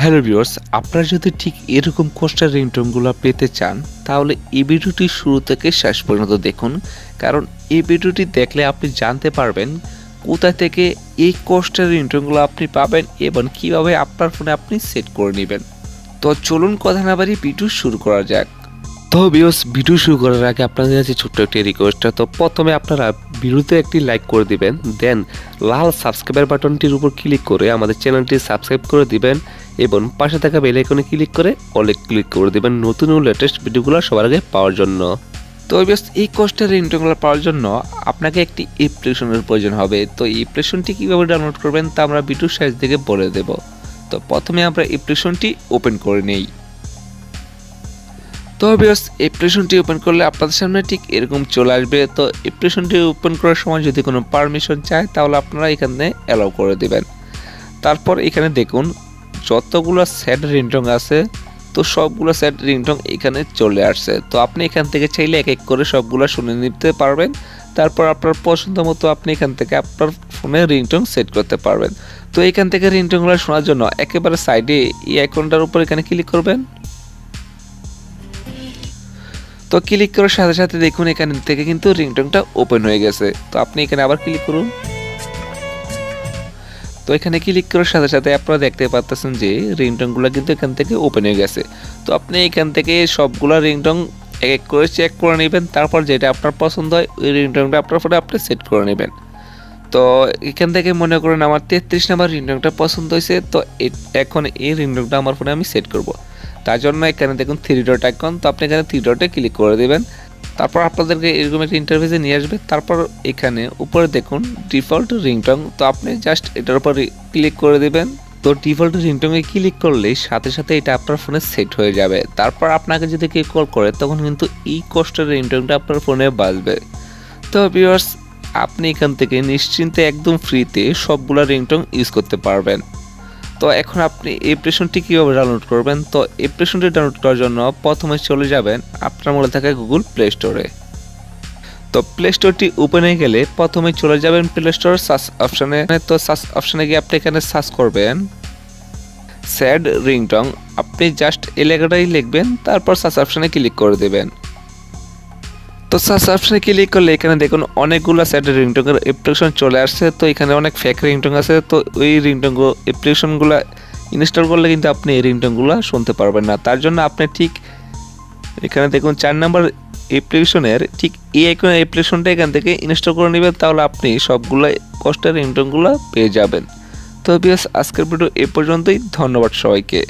Hello viewers, আপনারা যদি ঠিক এরকম কষ্টের রিংটোনগুলো পেতে চান তাহলে এই ভিডিওটি শুরু থেকে শেষ পর্যন্ত দেখুন, কারণ এই ভিডিওটি দেখলে আপনি জানতে পারবেন কোথা থেকে এই কষ্টের রিংটোনগুলো আপনি পাবেন এবং কিভাবে আপনার ফোনে আপনি সেট করে নেবেন। তো চলুন কথা না বাড়িয়ে ভিডিও শুরু করা যাক। তো ভিউয়ার্স, ভিডিও শুরু করার আগে আপনাদের কাছে ছোট্ট একটি রিকোয়েস্ট। তো প্রথমে আপনারা ভিডিওতে একটি লাইক করে দিবেন, দেন লাল সাবস্ক্রাইবার বাটনটির উপর ক্লিক করে আমাদের চ্যানেলটি সাবস্ক্রাইব করে দিবেন এবং পাশে থাকা বেল আইকনে ক্লিক করে অলে ক্লিক করে দিবেন নতুন ও লেটেস্ট ভিডিওগুলো সবার আগে পাওয়ার জন্য। তো ভিউয়ার্স, এই কষ্টের রিংটোনগুলো পাওয়ার জন্য আপনাকে একটি অ্যাপ্লিকেশনের প্রয়োজন হবে। তো এই অ্যাপ্লিকেশনটি কীভাবে ডাউনলোড করবেন তা আমরা ভিডিওর শেষ দিকে বলে দেব। তো প্রথমে আমরা অ্যাপ্লিকেশনটি ওপেন করে নেই। তো ভিউয়ার্স, অ্যাপ্লিকেশনটি ওপেন করলে আপনাদের সামনে ঠিক এরকম চলে আসবে। তো অ্যাপ্লিকেশনটি ওপেন করার সময় যদি কোনো পারমিশন চায় তাহলে আপনারা এখানে অ্যালাউ করে দিবেন। তারপর এখানে দেখুন যতগুলো সেট রিংটোন আছে, তো সবগুলো সেট রিংটোন এখানে চলে আসছে। তো আপনি এখান থেকে চাইলে এক এক করে সবগুলো শুনে নিতে পারবেন। তারপর আপনার পছন্দ মতো আপনি এখান থেকে আপনার ফোনে রিংটোন সেট করতে পারবেন। তো এখান থেকে রিংটোনগুলো শোনার জন্য একেবারে সাইডে এই আইকনটার উপর এখানে ক্লিক করবেন। তো ক্লিক করার সাথে সাথে দেখুন এখান থেকে কিন্তু রিংটোনটা ওপেন হয়ে গেছে। তো আপনি এখানে আবার ক্লিক করুন। তো এখানে ক্লিক করার সাথে সাথে আপনারা দেখতে পাচ্ছেন যে রিংটোনগুলো কিন্তু এখান থেকে ওপেন হয়ে গেছে। তো আপনি এখান থেকে সবগুলো রিংটোন এক এক করে চেক করে নেবেন। তারপর যেটা আপনার পছন্দ হয় ওই রিংটোনটা আপনার ফোনে আপনি সেট করে নেবেন। তো এখান থেকে মনে করেন আমার 33 নাম্বার রিংটোনটা পছন্দ হয়েছে। তো এখন এই রিংটোনটা আমার ফোনে আমি সেট করব। তার জন্য এখানে দেখুন 3 ডট আইকন, তো আপনি এখানে 3 ডটে ক্লিক করে দেবেন। তারপর আপনাদেরকে এরকম একটা ইন্টারফেসে নিয়ে আসবে। তারপর এখানে উপরে দেখুন ডিফল্ট রিংটোন, তো আপনি জাস্ট এটার উপর ক্লিক করে দেবেন। তো ডিফল্ট রিংটোনে ক্লিক করলেই সাথে সাথে এটা আপনার ফোনে সেট হয়ে যাবে। তারপর আপনাকে যদি কেউ কল করে তখন কিন্তু এই কষ্টের রিংটোনটা আপনার ফোনে বাজবে। তো ভিউয়ার্স, আপনি এখান থেকে নিশ্চিন্তে একদম ফ্রিতে সবগুলো রিংটোন ইউজ করতে পারবেন। তো এখন আপনি অ্যাপ্লিকেশনটি কীভাবে ডাউনলোড করবেন? তো অ্যাপ্লিকেশনটি ডাউনলোড করার জন্য প্রথমে চলে যাবেন আপনার মনে থাকা গুগল প্লে স্টোরে। তো প্লে স্টোরটি ওপেন হয়ে গেলে প্রথমে চলে যাবেন প্লে স্টোর সার্চ অপশানে। তো সার্চ অপশানে গিয়ে আপনি এখানে সার্চ করবেন স্যাড রিংটোন। আপনি জাস্ট এই লেখাটাই লিখবেন, তারপর সার্চ অপশানে ক্লিক করে দেবেন। তো সার্চ অপশনে ক্লিক করলে এখানে দেখুন অনেকগুলো সেট রিংটোনের অ্যাপ্লিকেশন চলে আসছে। তো এখানে অনেক ফেক রিংটোন আছে। তো ওই রিংটোনগুলো অ্যাপ্লিকেশনগুলো ইনস্টল করলে কিন্তু আপনি এই রিংটোনগুলো শুনতে পারবেন না। তার জন্য আপনি ঠিক এখানে দেখুন 4 নম্বর অ্যাপ্লিকেশনের ঠিক এই আইকনের অ্যাপ্লিকেশনটা এখান থেকে ইনস্টল করে নেবেন, তাহলে আপনি সবগুলো কষ্টের রিংটোনগুলো পেয়ে যাবেন। তো ভিউয়ার্স, আজকের ভিডিও এ পর্যন্তই। ধন্যবাদ সবাইকে।